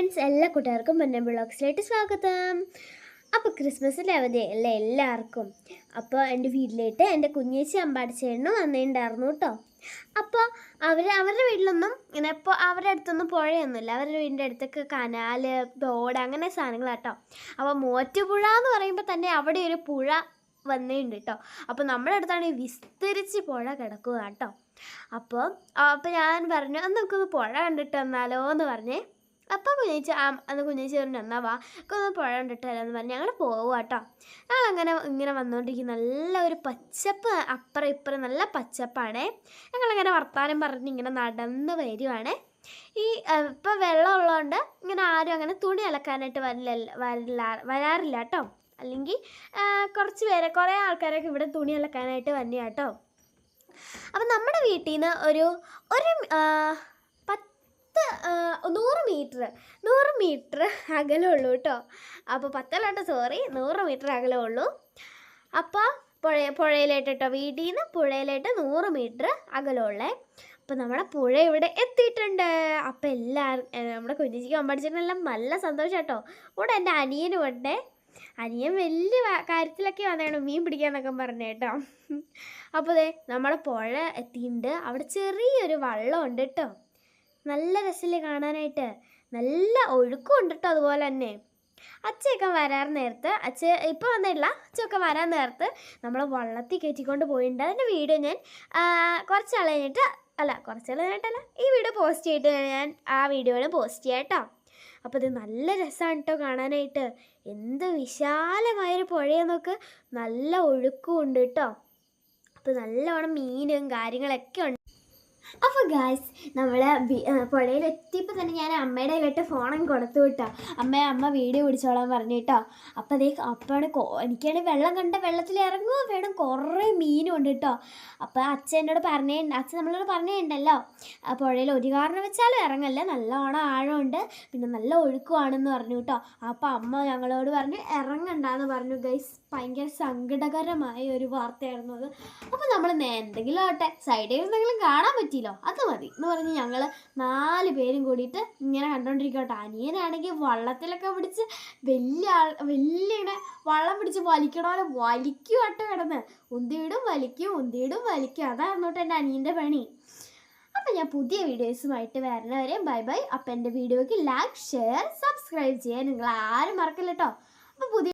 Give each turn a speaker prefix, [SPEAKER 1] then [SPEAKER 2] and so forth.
[SPEAKER 1] Friends, എല്ലാ കൂട്ടുകാർക്കും പൊന്നൻ ബ്ലോഗ്സിലേക്ക് സ്വാഗതം. അപ്പോൾ ക്രിസ്മസിൻ്റെ അവധിയല്ലേ എല്ലാവർക്കും. അപ്പോൾ എൻ്റെ വീട്ടിലേക്ക് എൻ്റെ കുഞ്ഞേച്ചി അമ്പാടിച്ചേട്ടനും വന്നിട്ടുണ്ടായിരുന്നു കേട്ടോ. അപ്പോൾ അവരുടെ വീട്ടിലൊന്നും ഇങ്ങനെ ഇപ്പോൾ അവരുടെ അടുത്തൊന്നും പുഴയൊന്നുമില്ല. അവരുടെ വീടിൻ്റെ അടുത്തൊക്കെ കനാല്, തോട് അങ്ങനെ സാധനങ്ങളാട്ടോ. അപ്പോൾ മൂവാറ്റുപുഴ എന്ന് പറയുമ്പോൾ തന്നെ അവിടെ ഒരു പുഴ വന്നിട്ടുണ്ട് കേട്ടോ. അപ്പോൾ നമ്മുടെ അടുത്താണ് വിസ്തരിച്ച് പുഴ കിടക്കുക കേട്ടോ. അപ്പോൾ ഞാൻ പറഞ്ഞു, അന്ന് നമുക്കൊന്ന് പുഴ കണ്ടിട്ട് വന്നാലോ എന്ന് പറഞ്ഞേ. അപ്പോൾ കുഞ്ഞേച്ചി പറഞ്ഞു, എന്നാൽ വാ ഒന്ന് പുഴ കണ്ടിട്ട് വരാമെന്ന് പറഞ്ഞ് ഞങ്ങൾ പോവുക കേട്ടോ. ഞങ്ങളങ്ങനെ ഇങ്ങനെ വന്നുകൊണ്ടിരിക്കും. നല്ല ഒരു പച്ചപ്പ്, അപ്പുറം ഇപ്പുറം നല്ല പച്ചപ്പാണേ. ഞങ്ങളങ്ങനെ വർത്താനം പറഞ്ഞ് ഇങ്ങനെ നടന്ന് വരുവാണേ. ഇപ്പം വെള്ളം ഉള്ളതുകൊണ്ട് ഇങ്ങനെ ആരും അങ്ങനെ തുണി അലക്കാനായിട്ട് വരാറില്ല കേട്ടോ. അല്ലെങ്കിൽ കുറേ ആൾക്കാരൊക്കെ ഇവിടെ തുണി അലക്കാനായിട്ട് വന്നെയാ കേട്ടോ. അപ്പം നമ്മുടെ വീട്ടിൽ നിന്ന് ഒരു 100 മീറ്റർ അകലമുള്ളൂ കേട്ടോ. അപ്പോൾ 100 മീറ്റർ അകലമുള്ളൂ. അപ്പോൾ പുഴയിലായിട്ട് കേട്ടോ, വീട്ടിൽ നിന്ന് പുഴയിലായിട്ട് 100 മീറ്റർ അകലമുള്ളേ. അപ്പോൾ നമ്മുടെ പുഴ ഇവിടെ എത്തിയിട്ടുണ്ട്. അപ്പോൾ എല്ലാവരും നമ്മുടെ കുഞ്ഞിച്ചിക്ക് അമ്പടിച്ചിട്ടെല്ലാം നല്ല സന്തോഷം കേട്ടോ. ഇവിടെ എൻ്റെ അനിയനും ഉണ്ട്. അനിയൻ വലിയ കാര്യത്തിലൊക്കെ വന്നതാണ് മീൻ പിടിക്കാന്നൊക്കെ പറഞ്ഞു കേട്ടോ. അപ്പോൾ നമ്മുടെ പുഴ എത്തിയിട്ടുണ്ട്. അവിടെ ചെറിയൊരു വള്ളമുണ്ട് കേട്ടോ. നല്ല രസമില്ലേ കാണാനായിട്ട്, നല്ല ഒഴുക്കും ഉണ്ട് കേട്ടോ. അതുപോലെ തന്നെ അച്ഛയൊക്കെ വരാൻ നേരത്ത്, ഇപ്പോൾ വന്നിട്ടില്ല, അച്ഛയൊക്കെ വരാൻ നേരത്ത് നമ്മളെ വള്ളത്തിൽ കയറ്റിക്കൊണ്ട് പോയിട്ടുണ്ട്. അതിൻ്റെ വീഡിയോ ഞാൻ കുറച്ച് നാൾ കഴിഞ്ഞിട്ടല്ല, ഈ വീഡിയോ പോസ്റ്റ് ചെയ്തിട്ട് ഞാൻ ആ വീഡിയോയിൽ പോസ്റ്റ് ചെയ്യാം കേട്ടോ. അപ്പോൾ ഇത് നല്ല രസമാണ് കേട്ടോ കാണാനായിട്ട്. എന്ത് വിശാലമായൊരു പുഴയെന്നൊക്കെ, നല്ല ഒഴുക്കും ഉണ്ട് കേട്ടോ. അപ്പോൾ നല്ലവണ്ണം മീനും കാര്യങ്ങളൊക്കെ ഉണ്ട്. അപ്പോൾ ഗായ്സ്, നമ്മൾ പുഴയിലെത്തിയപ്പോൾ തന്നെ ഞാൻ അമ്മയുടെ കയ്യിലിട്ട് ഫോണും കൊടുത്തു വിട്ടോ. അമ്മ വീഡിയോ പിടിച്ചോളാൻ പറഞ്ഞു കേട്ടോ. അപ്പോൾ എനിക്കാണെങ്കിൽ വെള്ളം കണ്ട വെള്ളത്തിൽ ഇറങ്ങുക വേണം, കുറേ മീനും ഉണ്ട് കേട്ടോ. അപ്പോൾ അച്ഛൻ നമ്മളോട് പറഞ്ഞിട്ടുണ്ടല്ലോ, പുഴയിൽ ഒരു കാരണം വെച്ചാലും ഇറങ്ങല്ല, നല്ലോണം ആഴമുണ്ട്, പിന്നെ നല്ല ഒഴുക്കുവാണെന്ന് പറഞ്ഞു കേട്ടോ. അപ്പോൾ അമ്മ ഞങ്ങളോട് പറഞ്ഞു ഇറങ്ങണ്ടെന്ന് പറഞ്ഞു ഗൈസ്. ഭയങ്കര സങ്കടകരമായ ഒരു വാർത്തയായിരുന്നു അത്. അപ്പോൾ നമ്മൾ എന്തെങ്കിലും ആവട്ടെ, സൈഡിൽ എന്തെങ്കിലും കാണാൻ പറ്റിയില്ലോ, അത് മതി എന്ന് പറഞ്ഞ് ഞങ്ങൾ 4 പേരും കൂടിയിട്ട് ഇങ്ങനെ കണ്ടോണ്ടിരിക്കട്ടെ. അനിയനാണെങ്കിൽ വള്ളത്തിലൊക്കെ പിടിച്ച് വലിയ ഇങ്ങനെ വള്ളം പിടിച്ച് വലിക്കണോലെ വലിക്കും കേട്ടോ കിടന്ന്. ഉന്തിയിടും വലിക്കും. അതായിരുന്നു കേട്ടോ എൻ്റെ അനിയൻ്റെ പണി. അപ്പം ഞാൻ പുതിയ വീഡിയോസുമായിട്ട് വരുന്നവരെ ബൈ ബൈ. അപ്പം എൻ്റെ വീഡിയോയ്ക്ക് ലൈക്ക്, ഷെയർ, സബ്സ്ക്രൈബ് ചെയ്യാൻ നിങ്ങൾ ആരും മറക്കില്ല കേട്ടോ. അപ്പോൾ പുതിയ